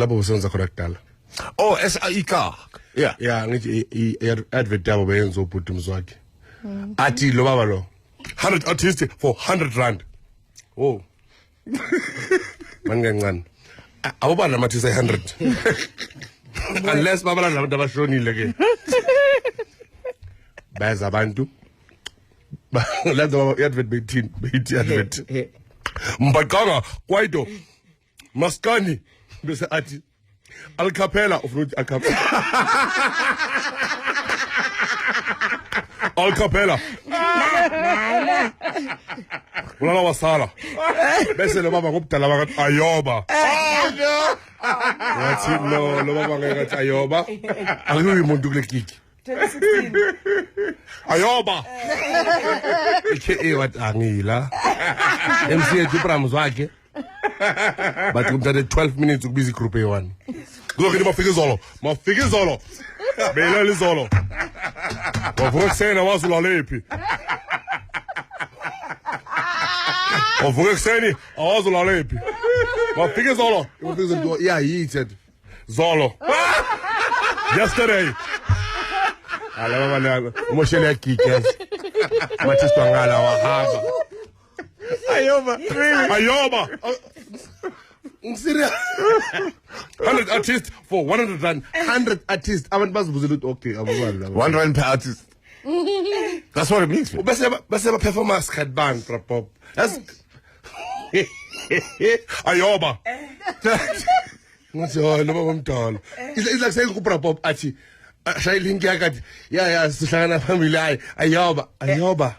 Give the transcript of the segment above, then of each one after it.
Lapho usenza khona kudala. Oh, ika. Yeah. Yeah, ngithi i-advert yabo beyenza ubhuti umzwakhe. Athi lo baba lo 100 artists for 100 rand. Oh. Mangancane. Awubani amathisa 100. Unless babala nabantu abashonile ke. Baza abantu. Lazo i-advert beyithi advert. Mbaqanga kwaito. Maskani bese athi Al Capella of Al Capella. Al Capella. Ulala wasala. Bese lo baba ngobudala bakathi Ayoba. Oh no. Ngathi no lo baba ngathi Ayoba. Akuyi umuntu kule gigi. 2016. Ayoba. Ikhe what angila. MC eDuprams wakhe. But kumthathe 12 minutes ukubiza igroup e1. Kuzokuthi mafika izolo. Belela izolo. Wavuka kusena wazula lephi. Wavuka kuseni awazula lephi. Mafika izolo. Ufika izolo iyayithi zolo. Yesterday. Alaba bana umoshele yakike. Mathisto ngala wahamba. Ayoba. Really? Ayoba. Serious. 100 artists for 100 rand. 100 artists. Abantu bazibuzela ukuthi okay, abuzwana. 1 rand per artist. That's what it means. Bese performance card band pop. That's Ayoba. Ngathi oh lo baba mdala. It's like saying kupra pop athi shayile link yakhe. Yeah, sihlangana family Ayoba.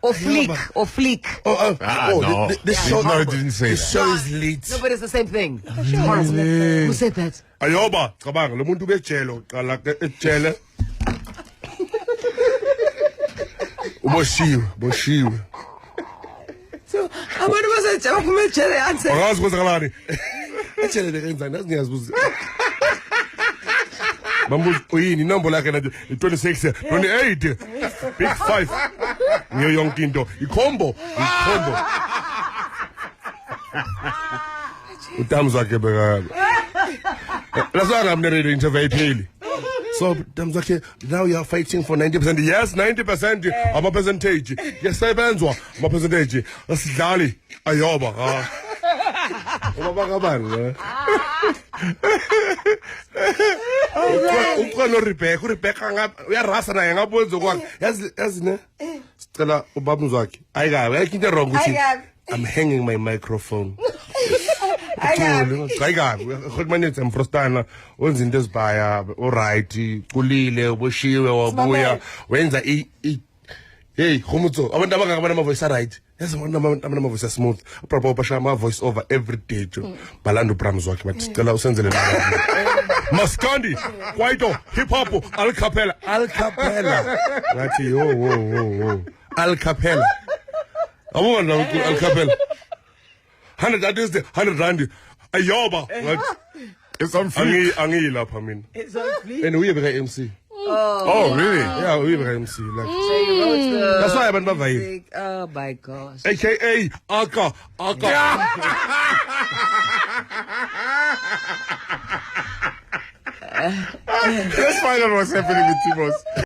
Or fleek. No. This show didn't say this that. show is lit. No, but it's the same thing. Who said that? Ayoba, cabanga, lo muntu bejele, qala ejele. Uboshiwe. So, abantu basejawa kumejele answer. Akazi kwenzakalani. Ejele lekenzani, asingiyazibuza. Bambuza uyini inombolo yakhe na 26 28 big 5 ngiyo yonke into ikhombo uTams wakhe beka lasanga mna radio interview ipheli so uTams wakhe now you are fighting for 90%. Yes, 90% ama percentage yesebenzwa ama percentage asidlali Ayoba ubaba kabani ukhona uRebecca ngapha uyarasa naye ngabonzo kwakhe yazi ne sicela ubaba umzwakhe ayikabi ayikho into wrong ukuthi I'm hanging my microphone ayikabi khona emfrostana wenza into ezibhaya alright kulile uboshiwe wabuya wenza hey khumutso abantu abangakabana ama voice right yazi abantu ama voice smooth proper basha ama voice over every day balanda uBrams wakhe bathi sicela usenzele la Maskandi kwaito hip hop Al Capella ngathi yo Al Capella abona Al Capella 100 artists 100 rand Ayoba It's on free. angilapha mina It's on fleek. and uye beka MC. Oh, really? Yeah, uye beka MC like So you wrote the that's why abantu bavayi music. Oh my gosh. aka Aka Let's find out what's happening with Timos.